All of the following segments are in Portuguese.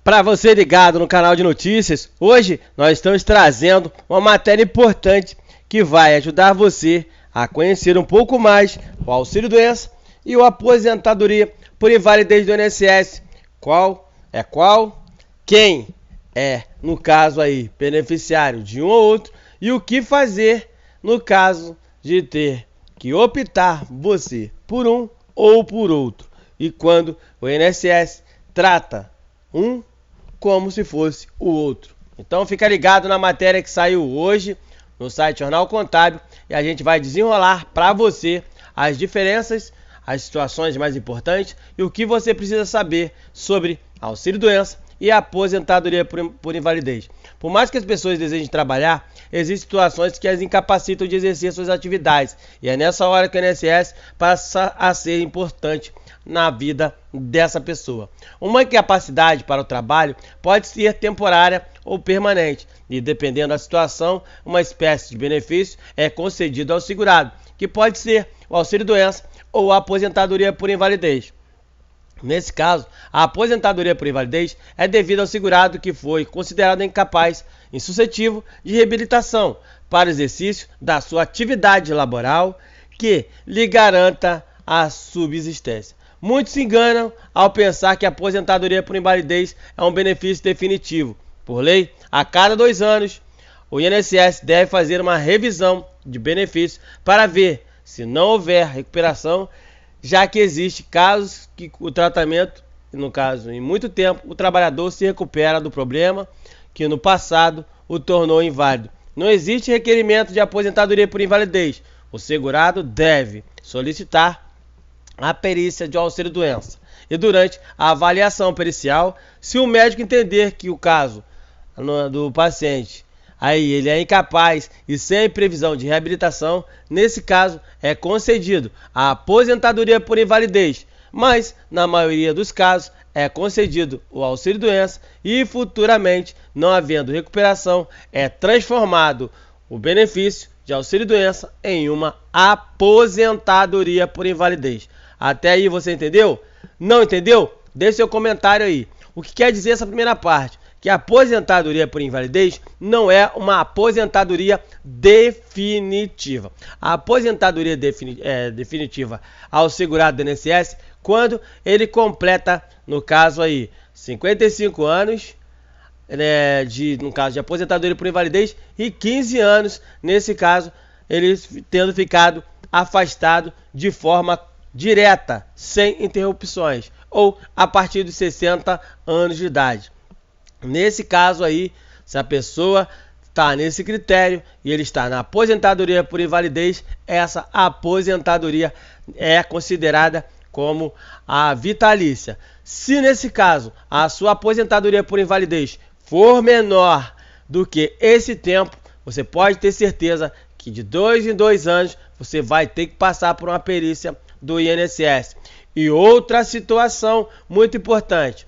Para você ligado no canal de notícias, hoje nós estamos trazendo uma matéria importante que vai ajudar você a conhecer um pouco mais o auxílio-doença e o aposentadoria por invalidez do INSS. Quem é, no caso aí, beneficiário de um ou outro e o que fazer no caso de ter que optar você por um ou por outro. E quando o INSS trata um como se fosse o outro. Então fica ligado na matéria que saiu hoje no site Jornal Contábil e a gente vai desenrolar para você as diferenças, as situações mais importantes e o que você precisa saber sobre auxílio-doença e aposentadoria por invalidez. Por mais que as pessoas desejem trabalhar, existem situações que as incapacitam de exercer suas atividades e é nessa hora que o INSS passa a ser importante na vida dessa pessoa. Uma incapacidade para o trabalho pode ser temporária ou permanente e, dependendo da situação, uma espécie de benefício é concedido ao segurado, que pode ser o auxílio-doença ou a aposentadoria por invalidez. Nesse caso, a aposentadoria por invalidez é devida ao segurado que foi considerado incapaz, insuscetível de reabilitação para o exercício da sua atividade laboral que lhe garanta a subsistência. Muitos se enganam ao pensar que a aposentadoria por invalidez é um benefício definitivo. Por lei, a cada 2 anos, o INSS deve fazer uma revisão de benefícios para ver se não houver recuperação, já que existe casos que o tratamento, no caso, em muito tempo, o trabalhador se recupera do problema que no passado o tornou inválido. Não existe requerimento de aposentadoria por invalidez. O segurado deve solicitar a perícia de auxílio-doença. E durante a avaliação pericial, se o médico entender que o caso do paciente aí ele é incapaz e sem previsão de reabilitação, nesse caso é concedido a aposentadoria por invalidez, mas na maioria dos casos é concedido o auxílio-doença e futuramente, não havendo recuperação, é transformado o benefício de auxílio-doença em uma aposentadoria por invalidez. Até aí você entendeu? Não entendeu? Deixe seu comentário aí. O que quer dizer essa primeira parte? Que a aposentadoria por invalidez não é uma aposentadoria definitiva. A aposentadoria definitiva ao segurado do INSS quando ele completa, no caso aí, 55 anos, no caso de aposentadoria por invalidez, e 15 anos, nesse caso, ele tendo ficado afastado de forma direta, sem interrupções, ou a partir dos 60 anos de idade. Nesse caso aí, se a pessoa está nesse critério e ele está na aposentadoria por invalidez, essa aposentadoria é considerada como a vitalícia. Se nesse caso a sua aposentadoria por invalidez for menor do que esse tempo, você pode ter certeza que de 2 em 2 anos você vai ter que passar por uma perícia do INSS. E outra situação muito importante: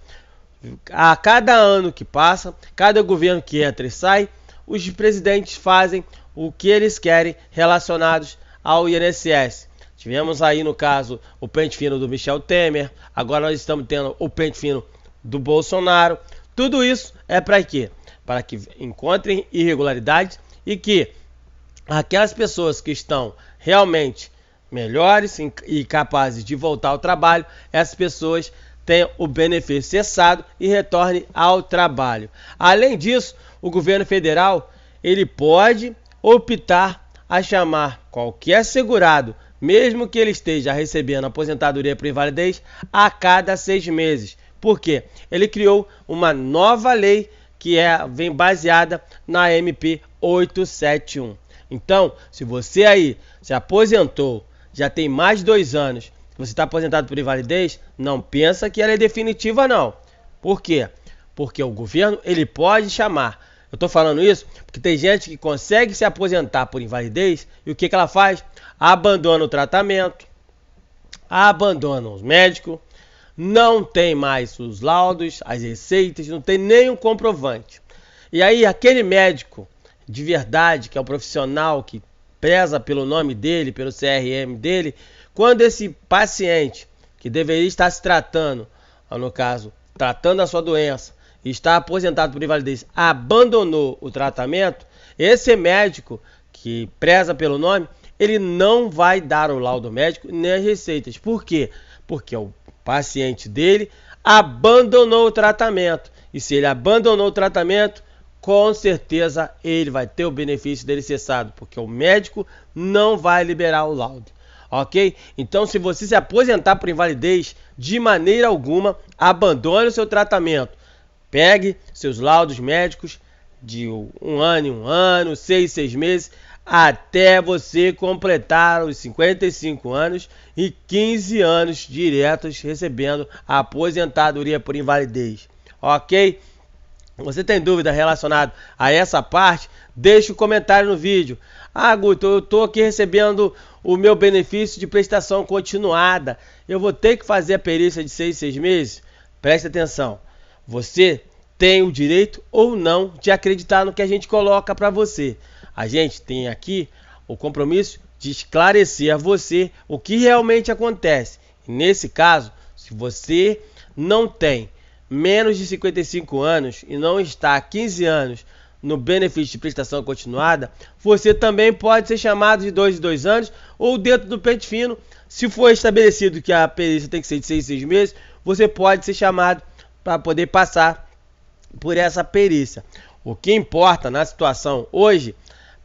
a cada ano que passa, cada governo que entra e sai, os presidentes fazem o que eles querem relacionados ao INSS. Tivemos aí no caso o pente fino do Michel Temer, agora nós estamos tendo o pente fino do Bolsonaro. Tudo isso é para quê? Para que encontrem irregularidades e que aquelas pessoas que estão realmente melhores e capazes de voltar ao trabalho, essas pessoas tenham o benefício cessado e retornem ao trabalho. Além disso, o governo federal ele pode optar a chamar qualquer segurado, mesmo que ele esteja recebendo aposentadoria por invalidez, a cada 6 meses. Por quê? Ele criou uma nova lei que vem baseada na MP 871. Então, se você aí se aposentou, já tem mais de 2 anos, você está aposentado por invalidez, não pensa que ela é definitiva não. Por quê? Porque o governo ele pode chamar. Eu estou falando isso porque tem gente que consegue se aposentar por invalidez e o que ela faz? Abandona o tratamento, abandona os médicos, não tem mais os laudos, as receitas, não tem nenhum comprovante. E aí aquele médico de verdade, que é o profissional que preza pelo nome dele, pelo CRM dele, quando esse paciente que deveria estar se tratando, no caso, tratando a sua doença, está aposentado por invalidez, abandonou o tratamento, esse médico que preza pelo nome, ele não vai dar o laudo médico nem as receitas. Por quê? Porque o paciente dele abandonou o tratamento. E se ele abandonou o tratamento, com certeza ele vai ter o benefício dele cessado, porque o médico não vai liberar o laudo. Ok? Então, se você se aposentar por invalidez, de maneira alguma, abandone o seu tratamento. Pegue seus laudos médicos de 1 ano em 1 ano, 6 meses, até você completar os 55 anos e 15 anos diretos recebendo a aposentadoria por invalidez. Ok? Você tem dúvida relacionada a essa parte? Deixe um comentário no vídeo. Ah, Guto, eu estou aqui recebendo o meu benefício de prestação continuada. Eu vou ter que fazer a perícia de 6 meses? Preste atenção. Você tem o direito ou não de acreditar no que a gente coloca para você. A gente tem aqui o compromisso de esclarecer a você o que realmente acontece. E nesse caso, se você não tem menos de 55 anos e não está há 15 anos no benefício de prestação continuada, você também pode ser chamado de 2 em 2 anos ou dentro do pente fino. Se for estabelecido que a perícia tem que ser de 6 meses, você pode ser chamado para poder passar por essa perícia. O que importa na situação hoje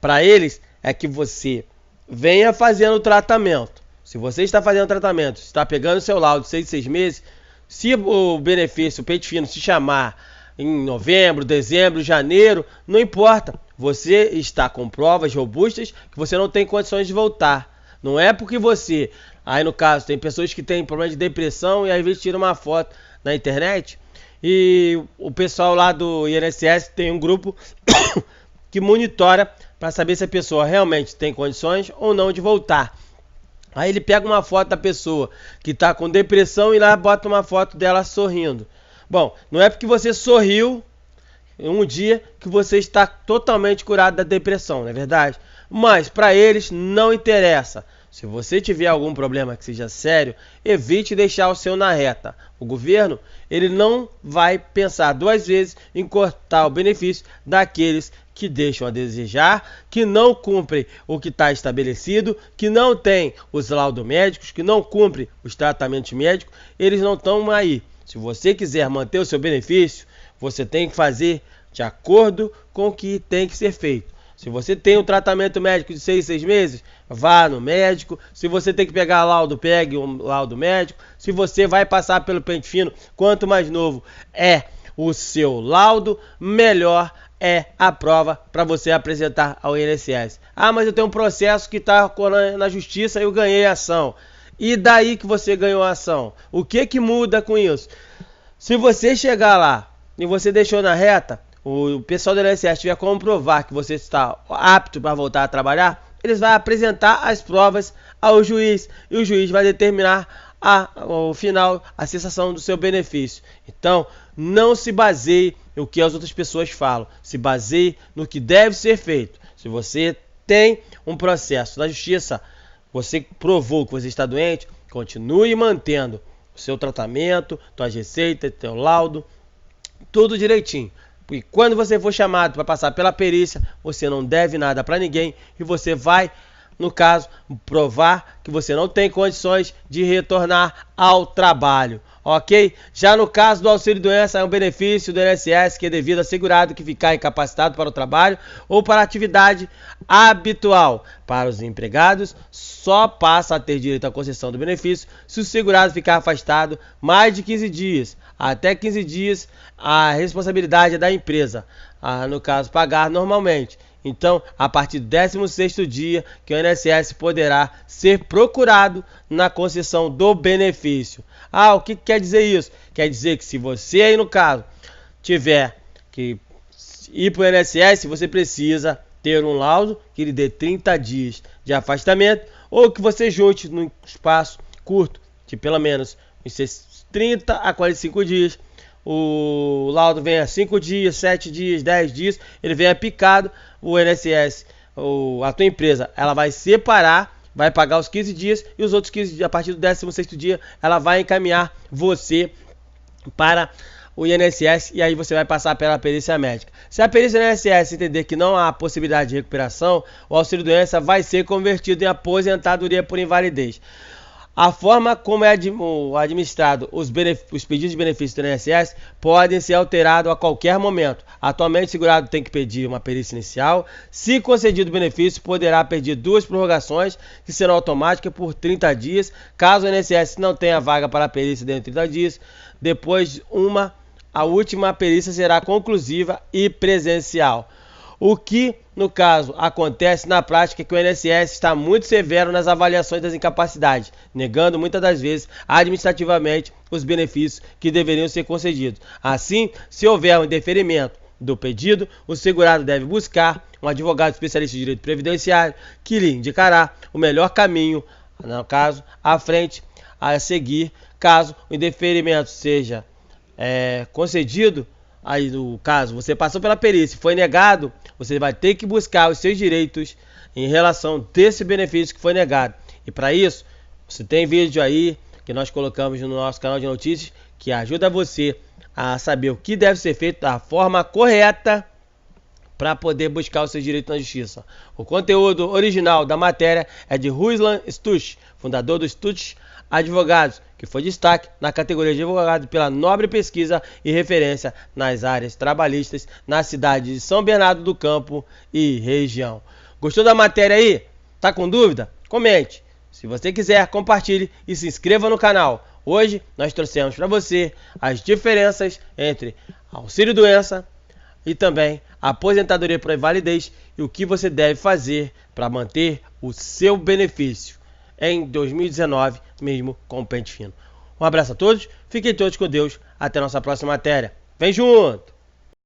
para eles é que você venha fazendo o tratamento. Se você está fazendo o tratamento, está pegando o seu laudo de 6 meses, se o benefício, o pente fino, se chamar em novembro, dezembro, janeiro, não importa. Você está com provas robustas que você não tem condições de voltar. Não é porque você... Aí no caso, tem pessoas que têm problema de depressão e às vezes tiram uma foto na internet e o pessoal lá do INSS tem um grupo que monitora para saber se a pessoa realmente tem condições ou não de voltar. Aí ele pega uma foto da pessoa que está com depressão e lá bota uma foto dela sorrindo. Bom, não é porque você sorriu um dia que você está totalmente curado da depressão, não é verdade? Mas para eles não interessa. Se você tiver algum problema que seja sério, evite deixar o seu na reta. O governo, ele não vai pensar 2 vezes em cortar o benefício daqueles que deixam a desejar, que não cumprem o que está estabelecido, que não tem os laudos médicos, que não cumprem os tratamentos médicos, eles não estão aí. Se você quiser manter o seu benefício, você tem que fazer de acordo com o que tem que ser feito. Se você tem um tratamento médico de 6 meses, vá no médico. Se você tem que pegar laudo, pegue um laudo médico. Se você vai passar pelo pente fino, quanto mais novo é o seu laudo, melhor é a prova para você apresentar ao INSS. Ah, mas eu tenho um processo que está na justiça e eu ganhei a ação. E daí que você ganhou a ação? O que muda com isso? Se você chegar lá e você deixou na reta, o pessoal do INSS tiver como provar que você está apto para voltar a trabalhar, eles vão apresentar as provas ao juiz e o juiz vai determinar ao final a cessação do seu benefício. Então, não se baseie no que as outras pessoas falam, se baseie no que deve ser feito. Se você tem um processo na justiça, você provou que você está doente, continue mantendo o seu tratamento, suas receitas, seu laudo, tudo direitinho. E quando você for chamado para passar pela perícia, você não deve nada para ninguém e você vai, no caso, provar que você não tem condições de retornar ao trabalho, ok? Já no caso do auxílio-doença, é um benefício do INSS que é devido a segurado que ficar incapacitado para o trabalho ou para a atividade habitual. Para os empregados, só passa a ter direito à concessão do benefício se o segurado ficar afastado mais de 15 dias. Até 15 dias, a responsabilidade é da empresa, no caso, pagar normalmente. Então, a partir do 16º dia, que o INSS poderá ser procurado na concessão do benefício. Ah, o que quer dizer isso? Quer dizer que se você aí, no caso, tiver que ir para o INSS, você precisa ter um laudo que lhe dê 30 dias de afastamento ou que você junte num espaço curto, de pelo menos uns 30 a 45 dias. O laudo vem a 5 dias, 7 dias, 10 dias, ele vem a picado, o INSS, a tua empresa, ela vai separar, vai pagar os 15 dias e os outros 15 dias, a partir do 16º dia, ela vai encaminhar você para o INSS e aí você vai passar pela perícia médica. Se a perícia do INSS entender que não há possibilidade de recuperação, o auxílio-doença vai ser convertido em aposentadoria por invalidez. A forma como é administrado os pedidos de benefícios do INSS podem ser alterados a qualquer momento. Atualmente, o segurado tem que pedir uma perícia inicial. Se concedido o benefício, poderá pedir 2 prorrogações, que serão automáticas por 30 dias. Caso o INSS não tenha vaga para a perícia dentro de 30 dias, depois a última perícia será conclusiva e presencial. O que, no caso, acontece na prática é que o INSS está muito severo nas avaliações das incapacidades, negando muitas das vezes administrativamente os benefícios que deveriam ser concedidos. Assim, se houver um indeferimento do pedido, o segurado deve buscar um advogado especialista em direito previdenciário que lhe indicará o melhor caminho, no caso, à frente a seguir, caso o indeferimento seja concedido. Aí, no caso, você passou pela perícia e foi negado, você vai ter que buscar os seus direitos em relação desse benefício que foi negado. E para isso, você tem vídeo aí que nós colocamos no nosso canal de notícias que ajuda você a saber o que deve ser feito da forma correta para poder buscar os seus direitos na justiça. O conteúdo original da matéria é de Ruslan Stuch, fundador do Stuch Advogados, que foi destaque na categoria de advogado pela nobre pesquisa e referência nas áreas trabalhistas na cidade de São Bernardo do Campo e região. Gostou da matéria aí? Tá com dúvida? Comente. Se você quiser, compartilhe e se inscreva no canal. Hoje nós trouxemos para você as diferenças entre auxílio-doença e também aposentadoria por invalidez e o que você deve fazer para manter o seu benefício em 2019, mesmo com o pente fino. Um abraço a todos, fiquem todos com Deus, até a nossa próxima matéria. Vem junto!